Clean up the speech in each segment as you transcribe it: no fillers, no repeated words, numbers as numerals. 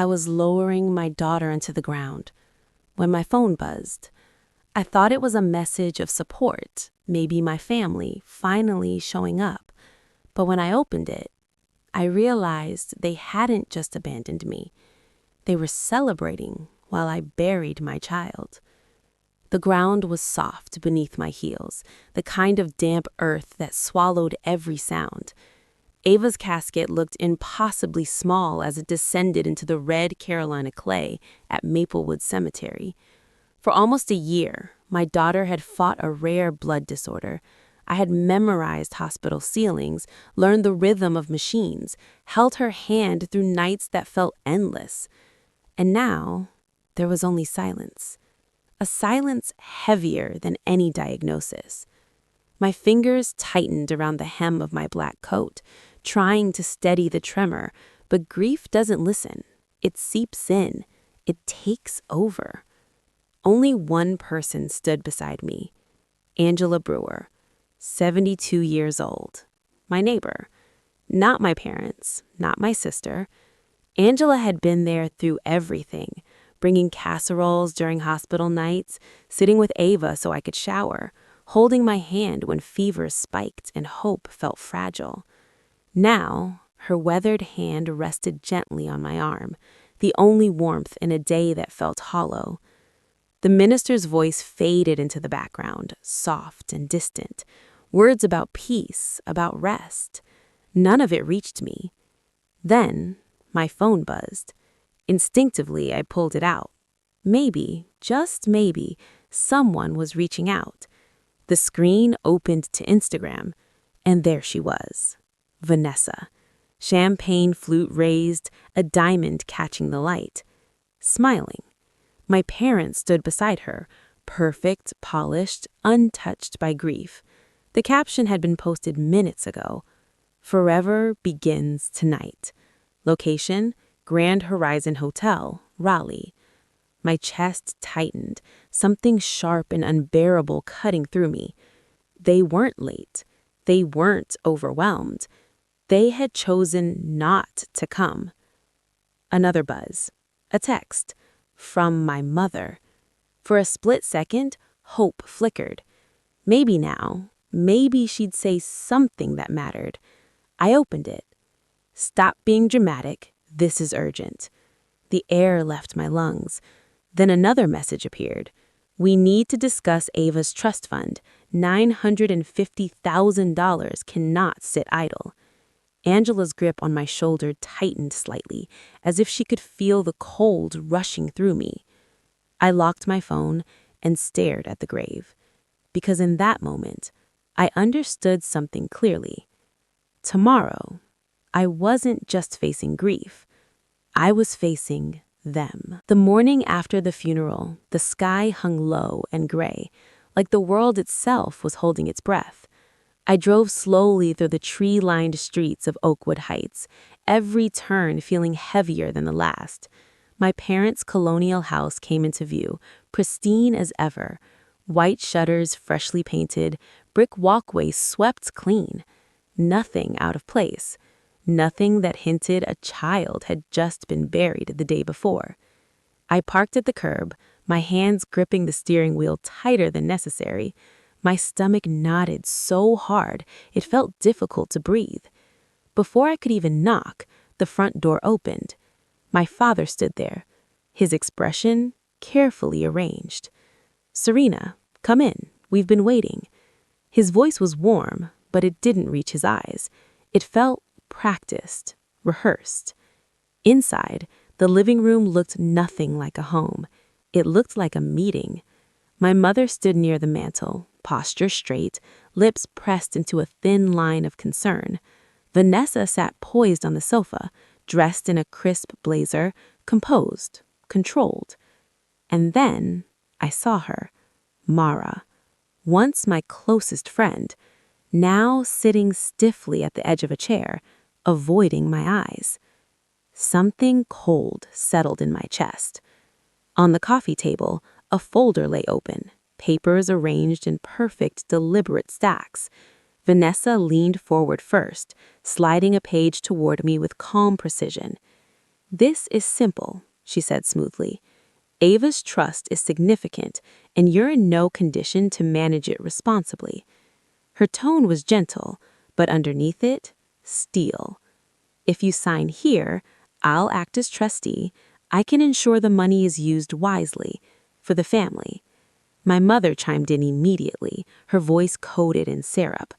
I was lowering my daughter into the ground when my phone buzzed. I thought it was a message of support, maybe my family finally showing up. But when I opened it, I realized they hadn't just abandoned me. They were celebrating while I buried my child. The ground was soft beneath my heels, the kind of damp earth that swallowed every sound. Ava's casket looked impossibly small as it descended into the red Carolina clay at Maplewood Cemetery. For almost a year, my daughter had fought a rare blood disorder. I had memorized hospital ceilings, learned the rhythm of machines, held her hand through nights that felt endless. And now, there was only silence. A silence heavier than any diagnosis. My fingers tightened around the hem of my black coat, trying to steady the tremor, but grief doesn't listen. It seeps in. It takes over. Only one person stood beside me, Angela Brewer, 72 years old, my neighbor. Not my parents, not my sister. Angela had been there through everything, bringing casseroles during hospital nights, sitting with Ava so I could shower, holding my hand when fevers spiked and hope felt fragile. Now, her weathered hand rested gently on my arm, the only warmth in a day that felt hollow. The minister's voice faded into the background, soft and distant. Words about peace, about rest. None of it reached me. Then, my phone buzzed. Instinctively, I pulled it out. Maybe, just maybe, someone was reaching out. The screen opened to Instagram, and there she was. Vanessa. Champagne flute raised, a diamond catching the light. Smiling. My parents stood beside her, perfect, polished, untouched by grief. The caption had been posted minutes ago. Forever begins tonight. Location, Grand Horizon Hotel, Raleigh. My chest tightened, something sharp and unbearable cutting through me. They weren't late. They weren't overwhelmed. They had chosen not to come. Another buzz. A text. From my mother. For a split second, hope flickered. Maybe now, maybe she'd say something that mattered. I opened it. Stop being dramatic. This is urgent. The air left my lungs. Then another message appeared. We need to discuss Ava's trust fund. $950,000 cannot sit idle. Angela's grip on my shoulder tightened slightly, as if she could feel the cold rushing through me. I locked my phone and stared at the grave, because in that moment, I understood something clearly. Tomorrow, I wasn't just facing grief. I was facing them. The morning after the funeral, the sky hung low and gray, like the world itself was holding its breath. I drove slowly through the tree-lined streets of Oakwood Heights, every turn feeling heavier than the last. My parents' colonial house came into view, pristine as ever. White shutters freshly painted, brick walkways swept clean. Nothing out of place. Nothing that hinted a child had just been buried the day before. I parked at the curb, my hands gripping the steering wheel tighter than necessary. My stomach knotted so hard it felt difficult to breathe. Before I could even knock, the front door opened. My father stood there, his expression carefully arranged. "Serena, come in. We've been waiting." His voice was warm, but it didn't reach his eyes. It felt practiced, rehearsed. Inside, the living room looked nothing like a home. It looked like a meeting. My mother stood near the mantel, posture straight, lips pressed into a thin line of concern. Vanessa sat poised on the sofa, dressed in a crisp blazer, composed, controlled. And then I saw her, Mara, once my closest friend, now sitting stiffly at the edge of a chair, avoiding my eyes. Something cold settled in my chest. On the coffee table, a folder lay open, papers arranged in perfect, deliberate stacks. Vanessa leaned forward first, sliding a page toward me with calm precision. "This is simple," she said smoothly. "Ava's trust is significant, and you're in no condition to manage it responsibly." Her tone was gentle, but underneath it, steel. "If you sign here, I'll act as trustee. I can ensure the money is used wisely for the family." My mother chimed in immediately, her voice coated in syrup.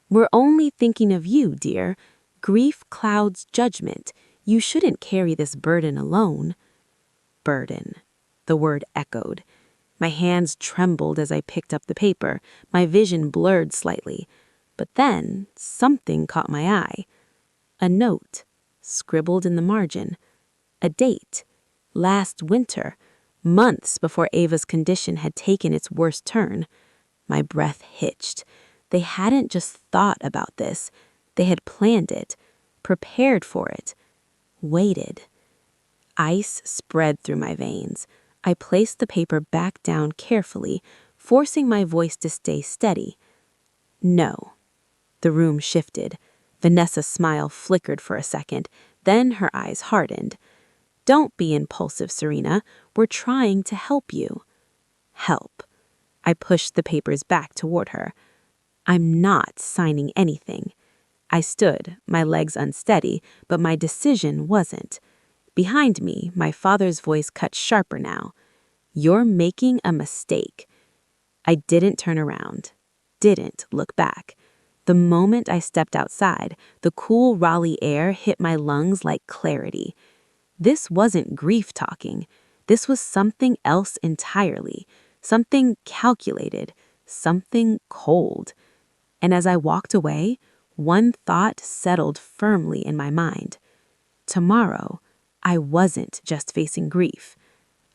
"We're only thinking of you, dear. Grief clouds judgment. You shouldn't carry this burden alone." Burden. The word echoed. My hands trembled as I picked up the paper, my vision blurred slightly. But then something caught my eye. A note, scribbled in the margin. A date. Last winter, months before Ava's condition had taken its worst turn. My breath hitched. They hadn't just thought about this. They had planned it, prepared for it, waited. Ice spread through my veins. I placed the paper back down carefully, forcing my voice to stay steady. "No." The room shifted. Vanessa's smile flickered for a second, then her eyes hardened. "Don't be impulsive, Serena. We're trying to help you." Help. I pushed the papers back toward her. "I'm not signing anything." I stood, my legs unsteady, but my decision wasn't. Behind me, my father's voice cut sharper now. "You're making a mistake." I didn't turn around, didn't look back. The moment I stepped outside, the cool Raleigh air hit my lungs like clarity. This wasn't grief talking. This was something else entirely, something calculated, something cold. And as I walked away, one thought settled firmly in my mind. Tomorrow, I wasn't just facing grief.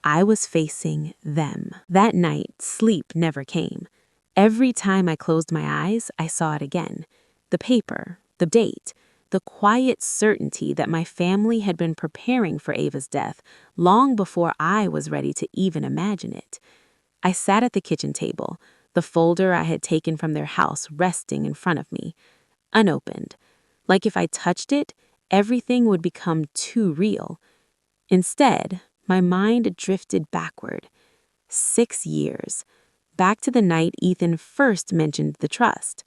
I was facing them. That night, sleep never came. Every time I closed my eyes, I saw it again. The paper, the date, the quiet certainty that my family had been preparing for Ava's death long before I was ready to even imagine it. I sat at the kitchen table, the folder I had taken from their house resting in front of me, unopened. Like if I touched it, everything would become too real. Instead, my mind drifted backward. 6 years. Back to the night Ethan first mentioned the trust.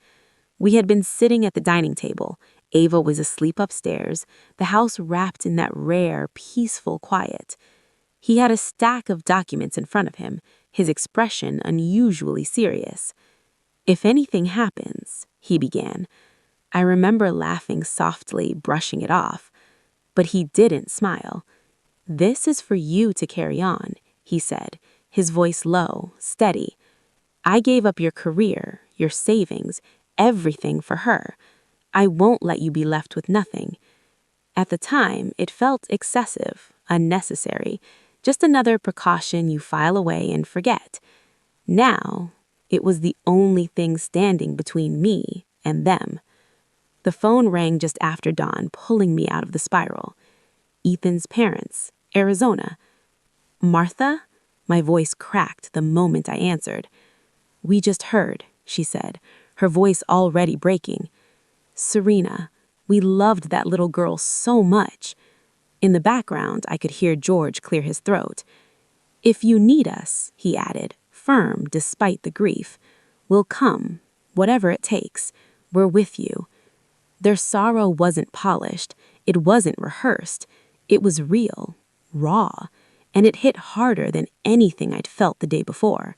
We had been sitting at the dining table. Ava was asleep upstairs, the house wrapped in that rare, peaceful quiet. He had a stack of documents in front of him, his expression unusually serious. "If anything happens," he began. I remember laughing softly, brushing it off. But he didn't smile. "This is for you to carry on," he said, his voice low, steady. "I gave up your career, your savings, everything for her. I won't let you be left with nothing." At the time, it felt excessive, unnecessary, just another precaution you file away and forget. Now, it was the only thing standing between me and them. The phone rang just after dawn, pulling me out of the spiral. Ethan's parents, Arizona. "Martha?" My voice cracked the moment I answered. "We just heard," she said, her voice already breaking. "Serena, we loved that little girl so much." In the background, I could hear George clear his throat. "If you need us," he added, firm despite the grief, "we'll come, whatever it takes. We're with you." Their sorrow wasn't polished, it wasn't rehearsed. It was real, raw, and it hit harder than anything I'd felt the day before.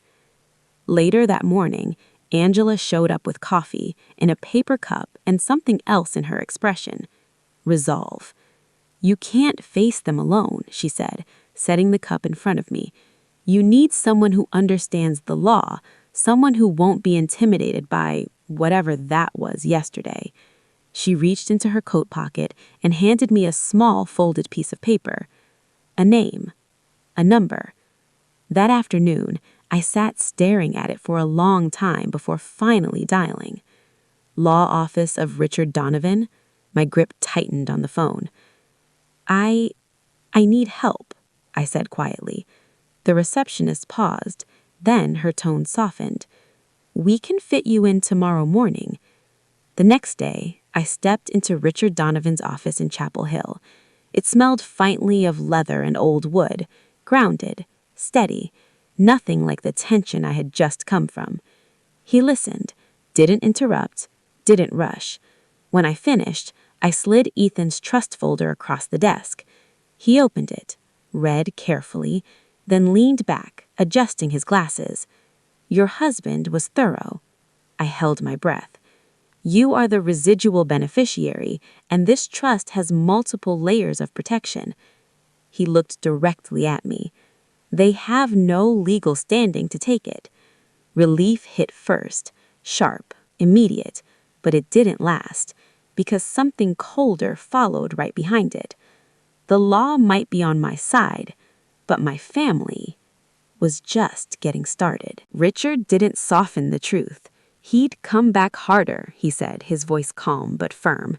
Later that morning, Angela showed up with coffee in a paper cup and something else in her expression. Resolve. "You can't face them alone," she said, setting the cup in front of me. "You need someone who understands the law, someone who won't be intimidated by whatever that was yesterday." She reached into her coat pocket and handed me a small folded piece of paper. A name. A number. That afternoon, I sat staring at it for a long time before finally dialing. Law Office of Richard Donovan. My grip tightened on the phone. I need help," I said quietly. The receptionist paused, then her tone softened. "We can fit you in tomorrow morning." The next day, I stepped into Richard Donovan's office in Chapel Hill. It smelled faintly of leather and old wood, grounded, steady, nothing like the tension I had just come from. He listened, didn't interrupt, didn't rush. When I finished, I slid Ethan's trust folder across the desk. He opened it, read carefully, then leaned back, adjusting his glasses. Your husband was thorough. I held my breath. You are the residual beneficiary, and this trust has multiple layers of protection. He looked directly at me. They have no legal standing to take it. Relief hit first, sharp, immediate, but it didn't last, because something colder followed right behind it. The law might be on my side, but my family was just getting started. Richard didn't soften the truth. He'd come back harder, he said, his voice calm but firm.